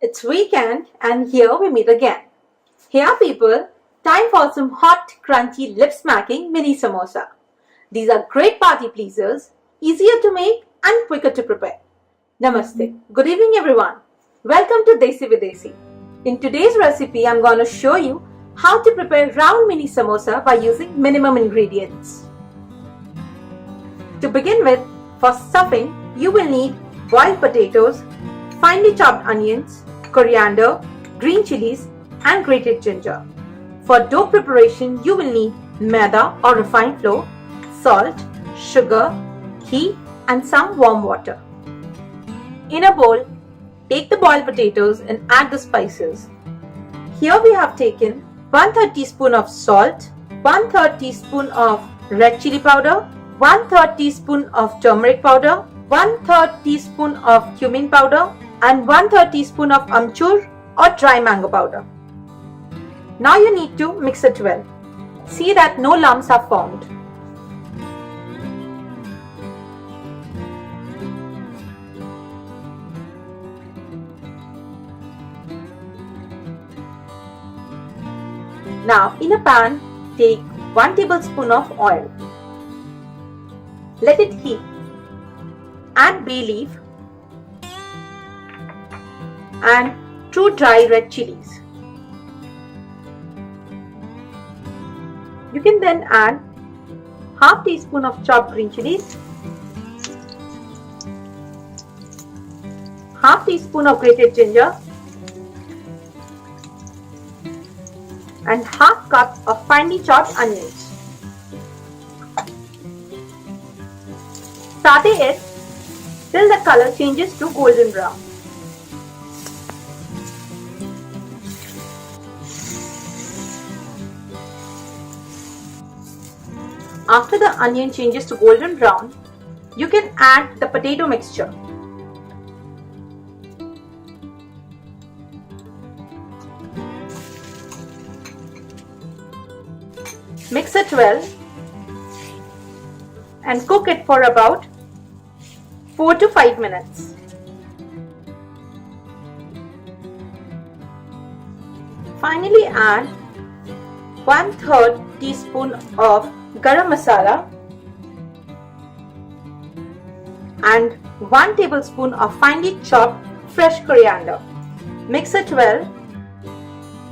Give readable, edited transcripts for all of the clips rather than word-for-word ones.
It's weekend and here we meet again. Here people, time for some hot, crunchy, lip-smacking mini samosa. These are great party pleasers, easier to make and quicker to prepare. Namaste. Good evening everyone. Welcome to Desi Videsi. In today's recipe, I'm going to show you how to prepare round mini samosa by using minimum ingredients. To begin with, for stuffing, you will need boiled potatoes, finely chopped onions, coriander, green chilies and grated ginger. For dough preparation, you will need maida or refined flour, salt, sugar, ghee and some warm water. In a bowl, take the boiled potatoes and add the spices. Here we have taken 1/3 teaspoon of salt, 1/3 teaspoon of red chili powder, 1/3 teaspoon of turmeric powder, 1/3 teaspoon of cumin powder and 1/3 teaspoon of Amchur or dry mango powder. Now you need to mix it well. See that no lumps are formed. Now in a pan, take 1 tablespoon of oil. Let it heat. Add bay leaf and 2 dry red chilies. You can then add half teaspoon of chopped green chilies, half teaspoon of grated ginger and half cup of finely chopped onions. Saute it till the color changes to golden brown. After the onion changes to golden brown, you can add the potato mixture. Mix it well and cook it for about 4 to 5 minutes. Finally add 1/3 teaspoon of Garam Masala and 1 tablespoon of finely chopped fresh coriander. Mix it well.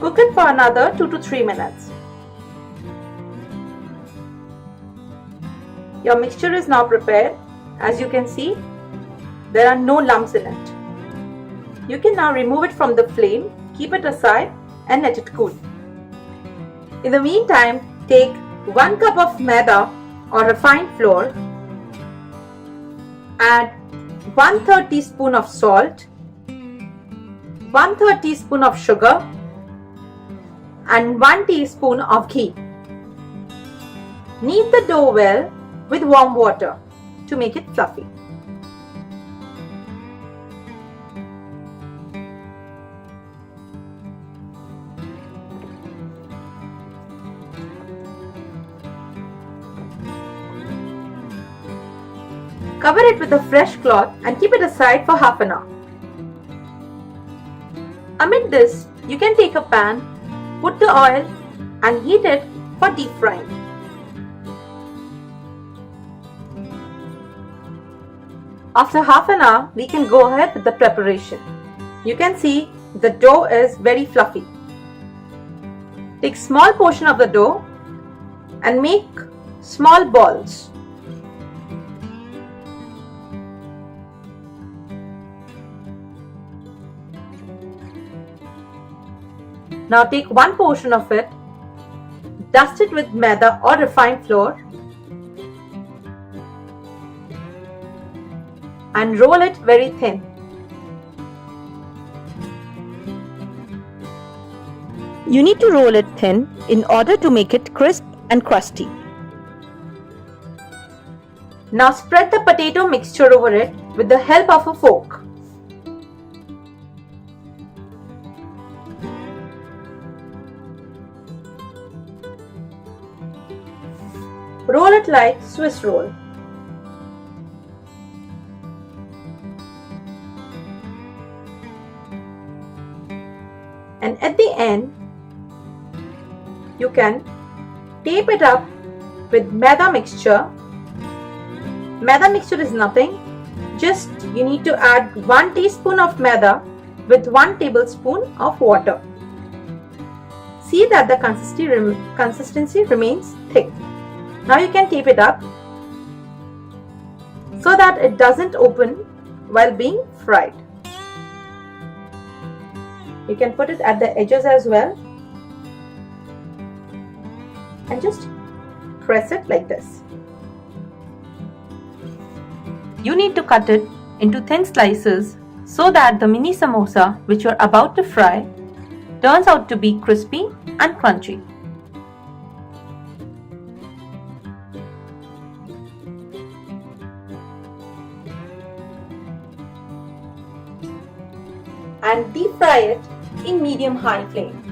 Cook it for another 2 to 3 minutes. Your mixture is now prepared. As you can see, there are no lumps in it. You can now remove it from the flame, keep it aside and let it cool. In the meantime, take 1 cup of maida or refined flour, add 1/3 teaspoon of salt, 1/3 teaspoon of sugar and 1 teaspoon of ghee. Knead the dough well with warm water to make it fluffy. Cover it with a fresh cloth and keep it aside for half an hour. Amid this, you can take a pan, put the oil and heat it for deep frying. After half an hour, we can go ahead with the preparation. You can see the dough is very fluffy. Take small portion of the dough and make small balls. Now take 1 portion of it, dust it with maida or refined flour and roll it very thin. You need to roll it thin in order to make it crisp and crusty. Now spread the potato mixture over it with the help of a fork. Roll it like Swiss roll. and at the end you can tape it up with Maida mixture. Maida mixture is nothing, just you need to add 1 teaspoon of maida with 1 tablespoon of water. See that the consistency remains thick. Now you can tape it up so that it doesn't open while being fried. You can put it at the edges as well and just press it like this. You need to cut it into thin slices so that the mini samosa which you are about to fry turns out to be crispy and crunchy. And deep fry it in medium-high flame.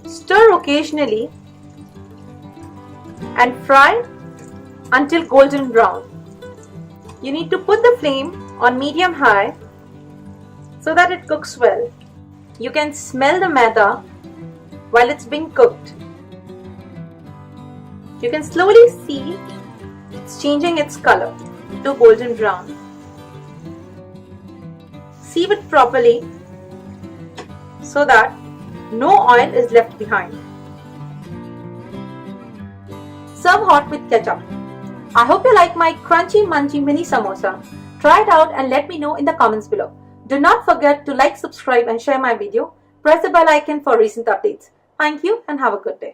Stir occasionally and fry until golden brown. You need to put the flame on medium-high so that it cooks well. You can smell the maida while it's being cooked. You can slowly see it's changing its color to golden brown. Sieve it properly so that no oil is left behind. Serve hot with ketchup. I hope you like my crunchy munchy mini samosa. Try it out and let me know in the comments below. Do not forget to like, subscribe and share my video. Press the bell icon for recent updates. Thank you and have a good day.